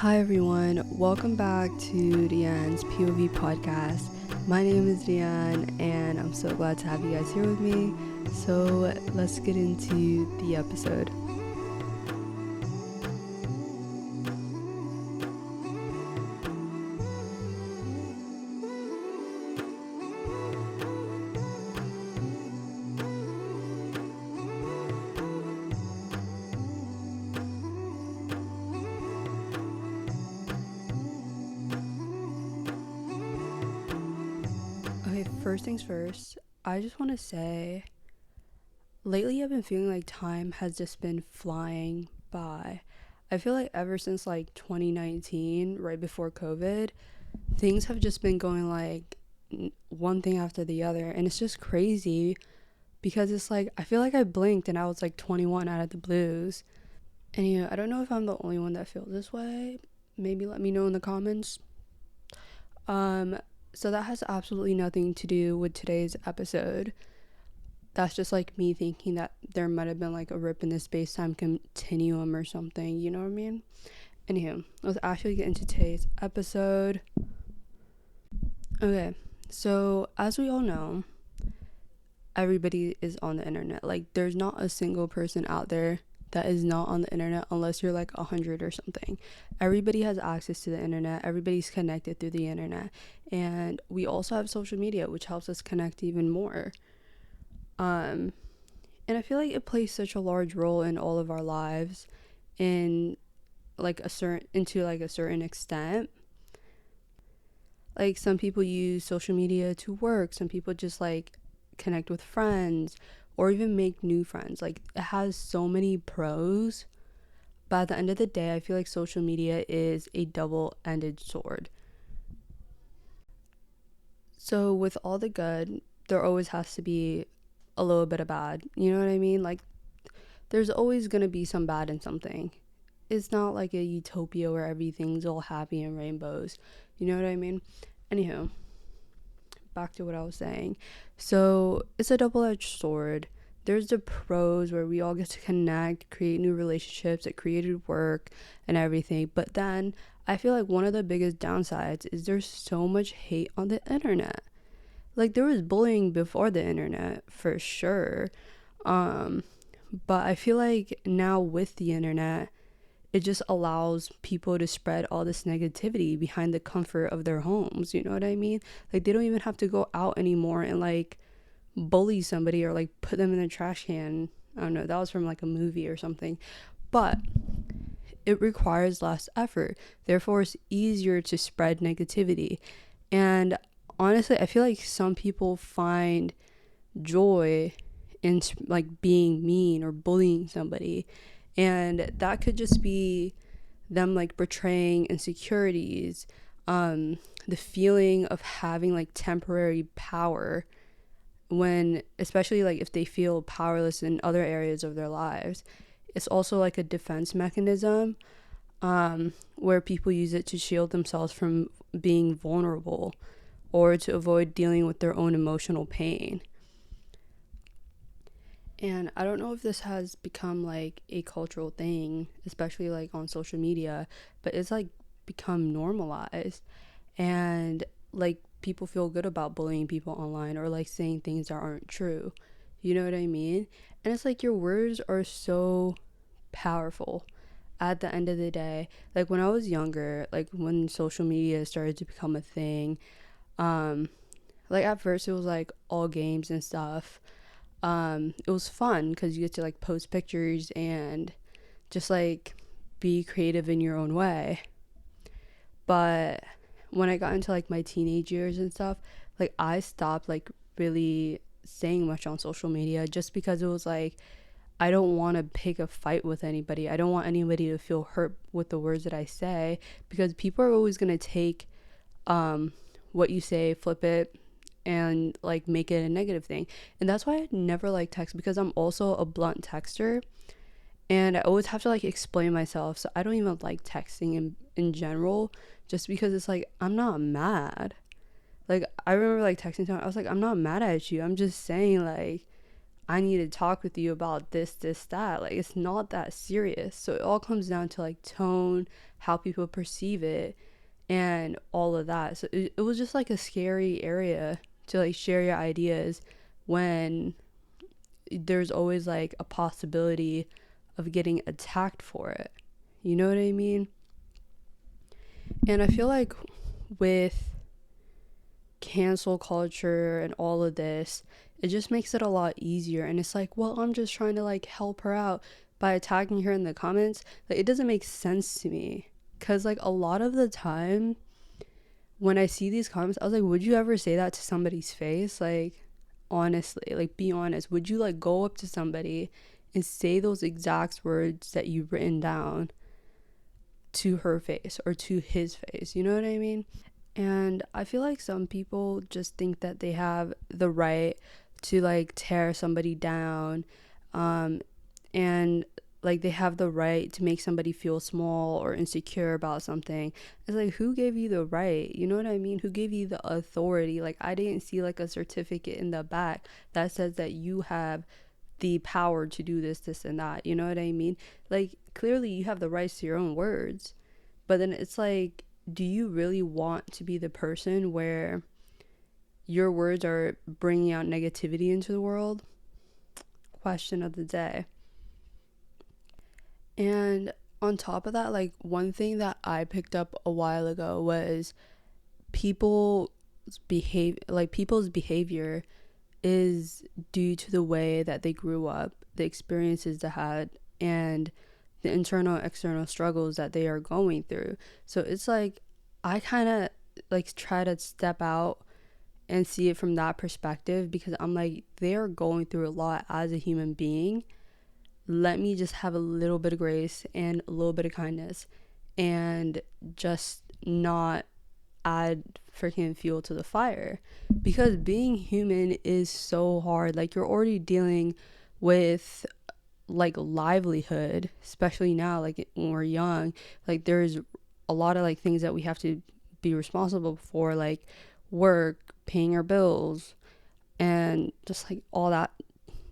Hi everyone, welcome back to Deanne's POV podcast. My name is Deanne and I'm so glad to have you guys here with me. So let's get into the episode. Okay, first things first, I just want to say lately I've been feeling like time has just been flying by. I feel like ever since like 2019, right before COVID, things have just been going like one thing after the other, and it's just crazy because it's like I feel like I blinked and I was like 21 out of the blues. And I don't know if I'm the only one that feels this way. Maybe let me know in the comments. Um so that has absolutely nothing to do with today's episode. That's just like me thinking that there might have been like a rip in the space-time continuum or something, you know what I mean? Anywho, let's actually get into today's episode. Okay, so as we all know, everybody is on the internet. Like, there's not a single person out there that is not on the internet unless you're like 100 or something. Everybody has access to the internet. Everybody's connected through the internet. And we also have social media, which helps us connect even more. And I feel like it plays such a large role in all of our lives in like a certain extent. Like, some people use social media to work, some people just like connect with friends or even make new friends. Like, it has so many pros, but at the end of the day I feel like social media is a double-ended sword. So with all the good, there always has to be a little bit of bad, you know what I mean? Like, there's always gonna be some bad in something. It's not like a utopia where everything's all happy and rainbows, you know what I mean? Anywho, back to what I was saying. So it's a double-edged sword. There's the pros where we all get to connect, create new relationships, it created work and everything. But then I feel like one of the biggest downsides is there's so much hate on the internet. Like, there was bullying before the internet for sure. But I feel like now with the internet, it just allows people to spread all this negativity behind the comfort of their homes, you know what I mean? Like, they don't even have to go out anymore and like bully somebody or like put them in a trash can. I don't know, that was from like a movie or something. But it requires less effort, therefore it's easier to spread negativity. And honestly, I feel like some people find joy in like being mean or bullying somebody, and that could just be them like betraying insecurities, the feeling of having like temporary power, when especially like if they feel powerless in other areas of their lives. It's also like a defense mechanism, where people use it to shield themselves from being vulnerable or to avoid dealing with their own emotional pain. And I don't know if this has become like a cultural thing, especially like on social media, but it's like become normalized. And like, people feel good about bullying people online or like saying things that aren't true. You know what I mean? And it's like your words are so powerful at the end of the day. Like, when I was younger, like when social media started to become a thing, like at first it was like all games and stuff. It was fun because you get to like post pictures and just like be creative in your own way. But when I got into like my teenage years and stuff, like I stopped like really saying much on social media just because it was like, I don't want to pick a fight with anybody. I don't want anybody to feel hurt with the words that I say, because people are always going to take what you say, flip it, and like make it a negative thing. And that's why I never like text, because I'm also a blunt texter and I always have to like explain myself. So I don't even like texting in general, just because it's like, I'm not mad. Like, I remember like texting someone, I was like, I'm not mad at you. I'm just saying like, I need to talk with you about this, that. Like, it's not that serious. So it all comes down to like tone, how people perceive it, and all of that. So it was just like a scary area to like share your ideas when there's always like a possibility of getting attacked for it. You know what I mean? And I feel like with cancel culture and all of this, it just makes it a lot easier. And it's like, well, I'm just trying to like help her out by attacking her in the comments. Like, it doesn't make sense to me. Cause like a lot of the time when I see these comments, I was like, would you ever say that to somebody's face? Like, honestly, like, be honest. Would you like go up to somebody and say those exact words that you've written down to her face or to his face? You know what I mean? And I feel like some people just think that they have the right to like tear somebody down, um, and like they have the right to make somebody feel small or insecure about something. It's like, who gave you the right? You know what I mean? Who gave you the authority? Like, I didn't see like a certificate in the back that says that you have the power to do this, and that. You know what I mean? Like, clearly you have the rights to your own words, but then it's like, do you really want to be the person where your words are bringing out negativity into the world? Question of the day. And on top of that, like, one thing that I picked up a while ago was people's people's behavior is due to the way that they grew up, the experiences they had, and the internal external struggles that they are going through. So it's like, I kind of like try to step out and see it from that perspective, because I'm like, they are going through a lot as a human being. Let me just have a little bit of grace and a little bit of kindness, and just not add freaking fuel to the fire, because being human is so hard. Like, you're already dealing with like livelihood, especially now, like when we're young. Like, there's a lot of like things that we have to be responsible for, like work, paying our bills, and just like all that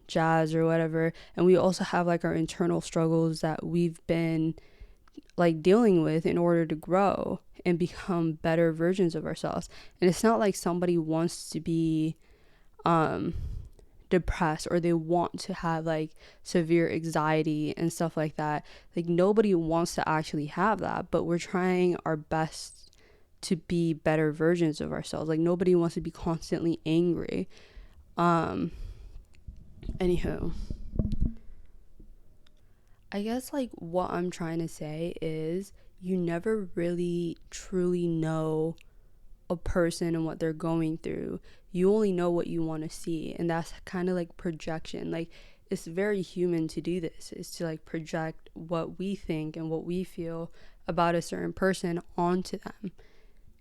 jazz or whatever. And we also have like our internal struggles that we've been like dealing with in order to grow and become better versions of ourselves. And it's not like somebody wants to be um depressed, or they want to have like severe anxiety and stuff like that. Like, nobody wants to actually have that, but we're trying our best to be better versions of ourselves. Like, nobody wants to be constantly angry. Anywho, I guess like what I'm trying to say is, you never really truly know a person and what they're going through. You only know what you want to see, and that's kind of like projection. Like, it's very human to do this, is to like project what we think and what we feel about a certain person onto them.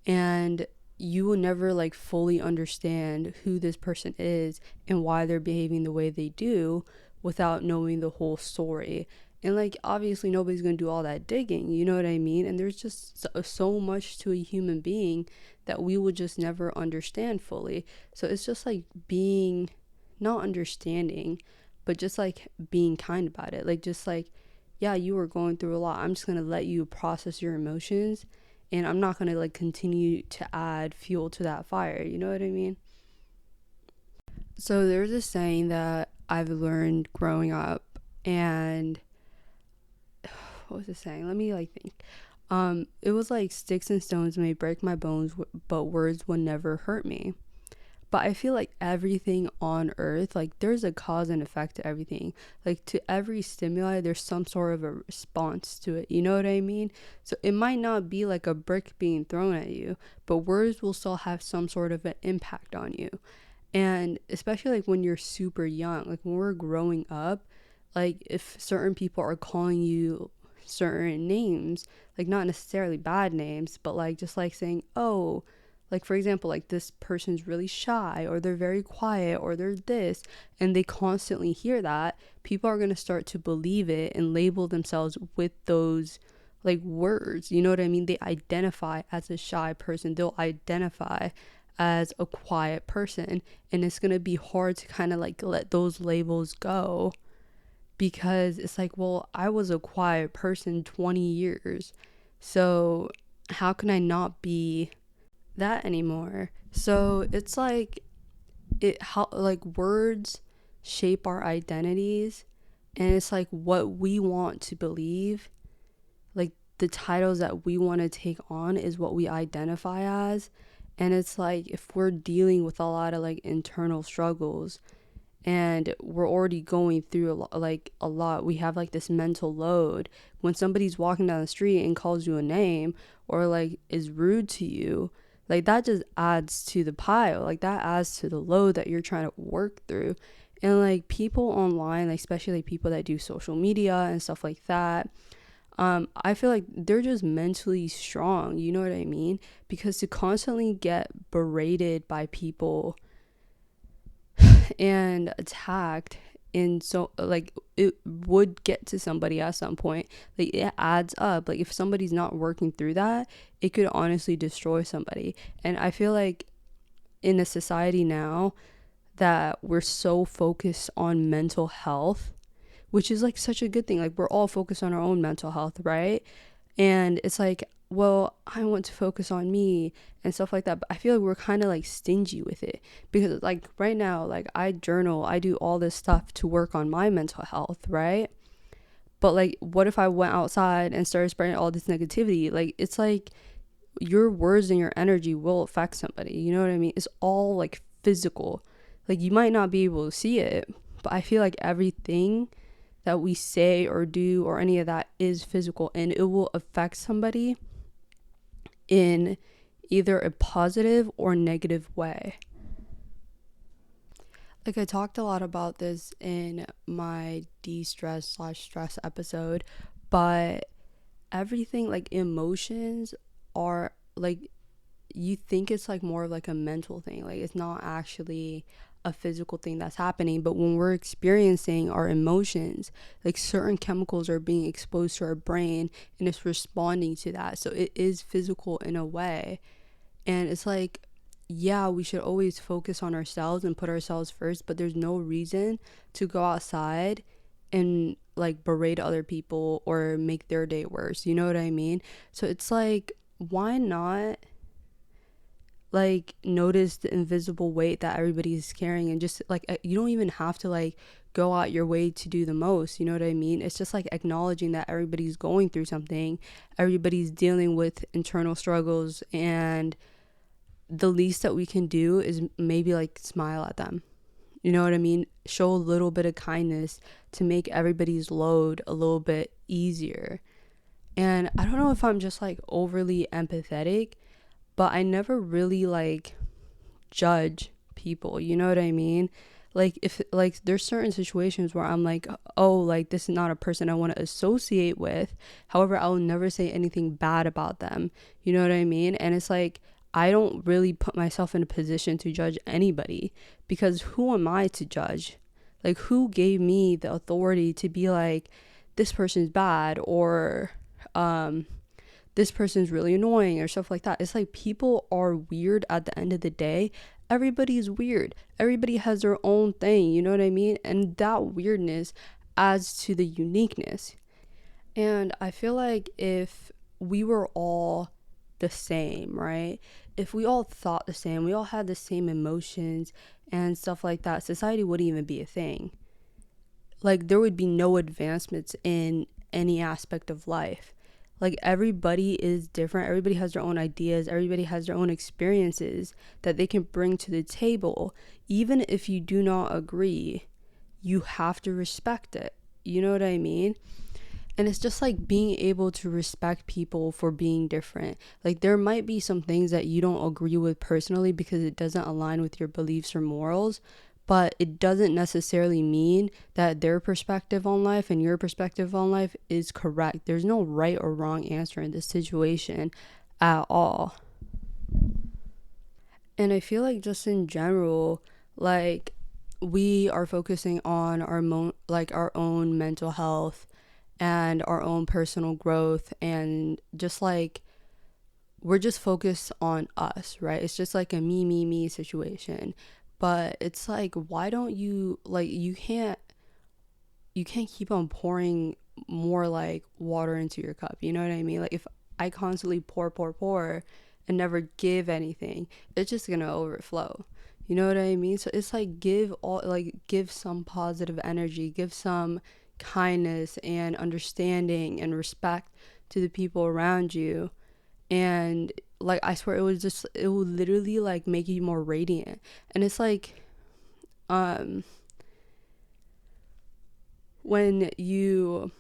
And you will never like fully understand who this person is and why they're behaving the way they do without knowing the whole story. And like, obviously nobody's going to do all that digging, you know what I mean? And there's just so much to a human being that we will just never understand fully. So it's just like being, not understanding, but just like being kind about it. Like, just like, yeah, you were going through a lot. I'm just going to let you process your emotions, and I'm not going to like continue to add fuel to that fire. You know what I mean? So there's this saying that I've learned growing up, and what was it saying? Let me like think. It was like, sticks and stones may break my bones, but words will never hurt me. But I feel like everything on earth, like, there's a cause and effect to everything. Like, to every stimuli, there's some sort of a response to it. You know what I mean? So it might not be like a brick being thrown at you, but words will still have some sort of an impact on you. And especially like when you're super young, like when we're growing up, like if certain people are calling you certain names, like not necessarily bad names, but like just like saying, oh, like for example, like this person's really shy, or they're very quiet, or they're this, and they constantly hear that, people are going to start to believe it and label themselves with those like words. You know what I mean? They identify as a shy person, they'll identify as a quiet person, and it's going to be hard to kind of like let those labels go, because it's like, well, I was a quiet person 20 years, so how can I not be that anymore? So it's like, it how like words shape our identities, and it's like what we want to believe, like the titles that we want to take on is what we identify as. And it's like, if we're dealing with a lot of like internal struggles, and we're already going through a lot, we have like this mental load. When somebody's walking down the street and calls you a name, or like is rude to you, like that just adds to the pile, like that adds to the load that you're trying to work through. And like people online, like especially like people that do social media and stuff like that, I feel like they're just mentally strong, you know what I mean? Because to constantly get berated by people and attacked, and so like it would get to somebody at some point, like it adds up. Like if somebody's not working through that, it could honestly destroy somebody. And I feel like in a society now that we're so focused on mental health, which is like such a good thing, like we're all focused on our own mental health, right? And it's like, well, I want to focus on me and stuff like that, but I feel like we're kind of like stingy with it, because like right now, like I journal, I do all this stuff to work on my mental health, right? But like what if I went outside and started spreading all this negativity? Like it's like your words and your energy will affect somebody, you know what I mean? It's all like physical. Like you might not be able to see it, but I feel like everything that we say or do or any of that is physical, and it will affect somebody in either a positive or negative way. Like I talked a lot about this in my de-stress slash stress episode, but everything, like emotions are like, you think it's like more of like a mental thing, like it's not actually a physical thing that's happening. But when we're experiencing our emotions, like certain chemicals are being exposed to our brain, and it's responding to that, so it is physical in a way. And it's like, yeah, we should always focus on ourselves and put ourselves first, but there's no reason to go outside and like berate other people or make their day worse, you know what I mean? So it's like, why not like notice the invisible weight that everybody is carrying, and just like you don't even have to like go out your way to do the most, you know what I mean? It's just like acknowledging that everybody's going through something, everybody's dealing with internal struggles, and the least that we can do is maybe like smile at them, you know what I mean? Show a little bit of kindness to make everybody's load a little bit easier. And I don't know if I'm just like overly empathetic, but I never really like judge people, you know what I mean? Like if like there's certain situations where I'm like, oh, like this is not a person I want to associate with, however I will never say anything bad about them, you know what I mean? And it's like, I don't really put myself in a position to judge anybody, because who am I to judge? Like who gave me the authority to be like, this person's bad, or this person's really annoying, or stuff like that? It's like people are weird at the end of the day. Everybody's weird. Everybody has their own thing, you know what I mean? And that weirdness adds to the uniqueness. And I feel like if we were all the same, right? If we all thought the same, we all had the same emotions and stuff like that, society wouldn't even be a thing. Like there would be no advancements in any aspect of life. Like everybody is different, everybody has their own ideas, everybody has their own experiences that they can bring to the table. Even if you do not agree, you have to respect it, you know what I mean? And it's just like being able to respect people for being different. Like there might be some things that you don't agree with personally because it doesn't align with your beliefs or morals, but it doesn't necessarily mean that their perspective on life and your perspective on life is correct. There's no right or wrong answer in this situation at all. And I feel like just in general, like we are focusing on like our own mental health and our own personal growth, and just like we're just focused on us, right? It's just like a me situation. But it's like, why don't you, like, you can't keep on pouring more like water into your cup, you know what I mean? Like, if I constantly pour and never give anything, it's just gonna overflow, you know what I mean? So it's like, give some positive energy, give some kindness and understanding and respect to the people around you. And like, I swear, it will literally like make you more radiant. And it's like, um when you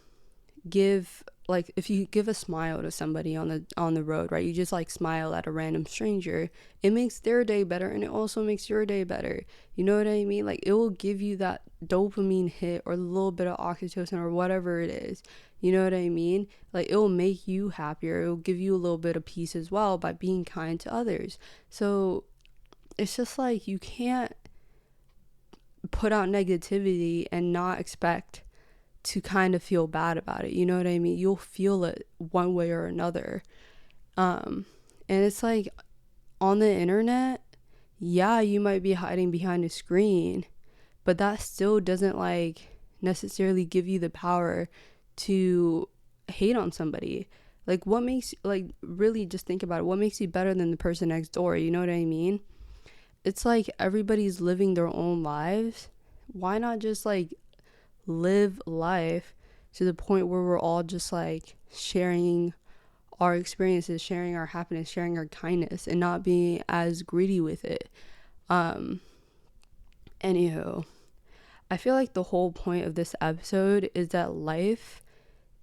give, like, if you give a smile to somebody on the road, right? You just like smile at a random stranger, it makes their day better, and it also makes your day better, you know what I mean? Like, it will give you that dopamine hit, or a little bit of oxytocin, or whatever it is, you know what I mean? Like, it will make you happier, it will give you a little bit of peace as well by being kind to others. So it's just like, you can't put out negativity and not expect to kind of feel bad about it, you know what I mean? You'll feel it one way or another. And it's like, on the internet, yeah, you might be hiding behind a screen, but that still doesn't like necessarily give you the power to hate on somebody. Like, what makes, like, really just think about it, what makes you better than the person next door, you know what I mean? It's like, everybody's living their own lives. Why not just like live life to the point where we're all just like sharing our experiences, sharing our happiness, sharing our kindness, and not being as greedy with it. Anywho, I feel like the whole point of this episode is that life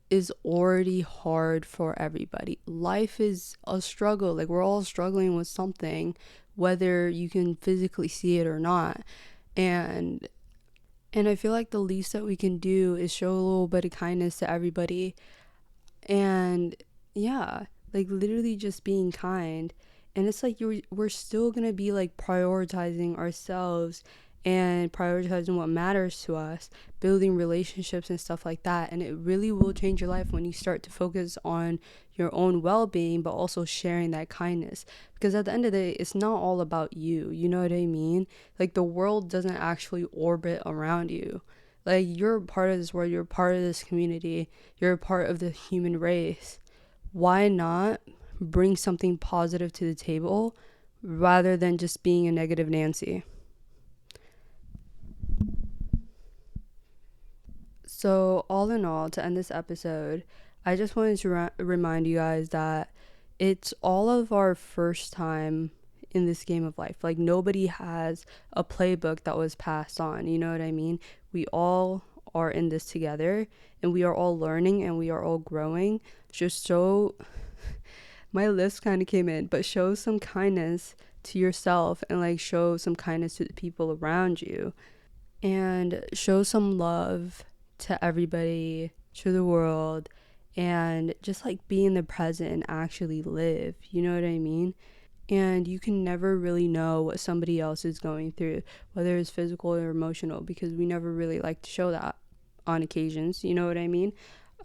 is already hard for everybody. Life is a struggle. Like, we're all struggling with something, whether you can physically see it or not. And I feel like the least that we can do is show a little bit of kindness to everybody. And yeah, like, literally just being kind. And it's like, we're still gonna be like prioritizing ourselves and prioritizing what matters to us, building relationships and stuff like that. And it really will change your life when you start to focus on your own well-being, but also sharing that kindness. Because at the end of the day, it's not all about you, you know what I mean? Like, the world doesn't actually orbit around you. Like, you're a part of this world, you're a part of this community, you're a part of the human race. Why not bring something positive to the table rather than just being a negative Nancy? So, all in all, to end this episode, I just wanted to remind you guys that it's all of our first time in this game of life. Like, nobody has a playbook that was passed on, you know what I mean? We all are in this together, and we are all learning, and we are all growing. Just show, my list kind of came in, but show some kindness to yourself, and like, show some kindness to the people around you, and show some love to everybody, to the world, and just like be in the present and actually live, you know what I mean? And you can never really know what somebody else is going through, whether it's physical or emotional, because we never really like to show that on occasions, you know what I mean?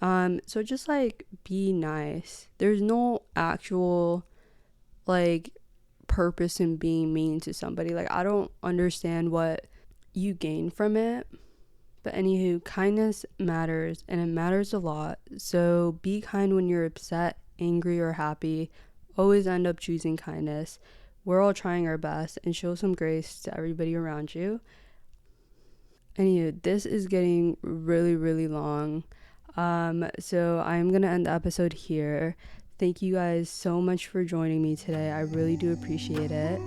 So just like, be nice. There's no actual like purpose in being mean to somebody. Like, I don't understand what you gain from it. But anywho, kindness matters, and it matters a lot. So be kind when you're upset, angry, or happy. Always end up choosing kindness. We're all trying our best, and show some grace to everybody around you. Anywho, this is getting really, really long. So I'm going to end the episode here. Thank you guys so much for joining me today. I really do appreciate it.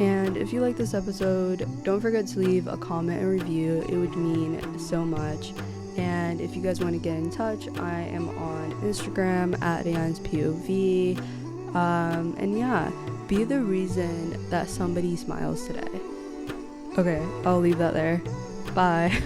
And if you like this episode, don't forget to leave a comment and review. It would mean so much. And if you guys want to get in touch, I am on Instagram at RayansPOV. And yeah, be the reason that somebody smiles today. Okay, I'll leave that there. Bye.